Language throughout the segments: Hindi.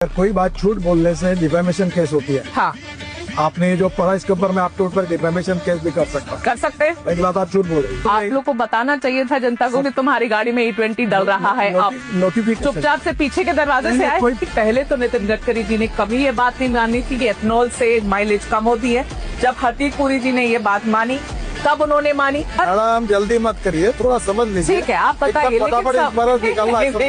अगर कोई बात झूठ बोलने से डिफेमेशन केस होती है। हाँ, आपने जो पढ़ा इसके ऊपर मैं आपके ऊपर डिफेमेशन केस भी कर सकता हूँ। कर सकते हैं। एक बात आप झूठ बोल रहे हैं। आप लोग को बताना चाहिए था जनता को कि तुम्हारी गाड़ी में E20 डल रहा है। आप नोटिफिकेशन चुपचाप से पीछे के दरवाजे से आए। पहले तो नितिन गडकरी जी ने कभी ये बात नहीं मानी थी कि एथनॉल से माइलेज कम होती है। जब हरदीप पुरी जी ने ये बात मानी तब उन्होंने मानी। मैडम जल्दी मत करिए, थोड़ा समझ लीजिए। ठीक है, आप बताइए।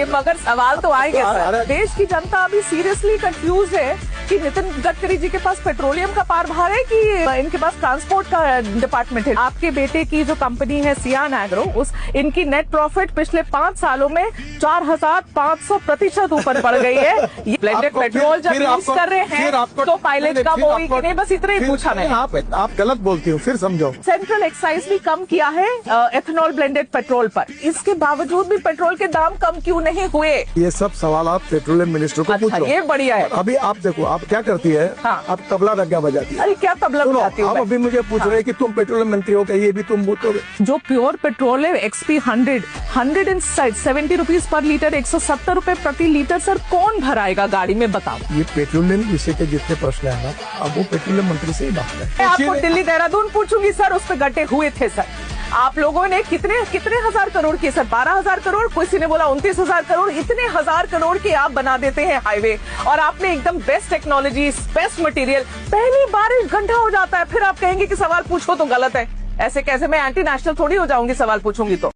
मगर सवाल तो आएंगे सर। देश की जनता अभी सीरियसली कंफ्यूज है कि नितिन गडकरी जी के पास पेट्रोलियम का पारभार है कि इनके पास ट्रांसपोर्ट का डिपार्टमेंट है। आपके बेटे की जो कंपनी है सियान एग्रो, इनकी नेट प्रॉफिट पिछले 5 सालों में 4500% ऊपर बढ़ गई है। ये ब्लेंडेड पेट्रोल जब यूज कर रहे हैं तो माइलेज कम होगी कि नहीं, बस इतना ही पूछा मैंने। आप गलत बोलती हो, फिर समझो। सेंट्रल एक्साइज भी कम किया है एथेनॉल ब्लेंडेड पेट्रोल पर, इसके बावजूद भी पेट्रोल के दाम कम क्यों नहीं हुए? ये सब सवाल आप पेट्रोलियम मिनिस्टर को पूछो। ये बढ़िया है। अभी आप देखो, आप क्या करती है? हाँ। आप तबला रग्गा बजाती है। अरे क्या तबला बजाती हूँ आप मैं? अभी मुझे पूछ रहे हैं कि तुम पेट्रोलियम मंत्री हो, क्या ये भी तुम बोलोगे? जो प्योर पेट्रोल है XP 170 रुपीज पर लीटर, 170 रुपए प्रति लीटर। सर कौन भराएगा गाड़ी में, बताओ? ये पेट्रोलियम विषय के जितने प्रश्न है ना, अब वो पेट्रोलियम मंत्री से ही बात है। मैं आपको दिल्ली देहरादून पूछूंगी सर, उस पे गड्ढे हुए थे सर। आप लोगों ने कितने हजार करोड़ की सर, 12,000 करोड़, किसी ने बोला 29,000 करोड़, इतने 1000 करोड़ के आप बना देते हैं हाईवे। और आपने एकदम बेस्ट टेक्नोलॉजी, बेस्ट मटेरियल, पहली बारिश घंटा हो जाता है, फिर आप कहेंगे कि सवाल पूछो तो गलत है। ऐसे कैसे? मैं एंटी नेशनल थोड़ी हो जाऊंगी सवाल पूछूंगी तो।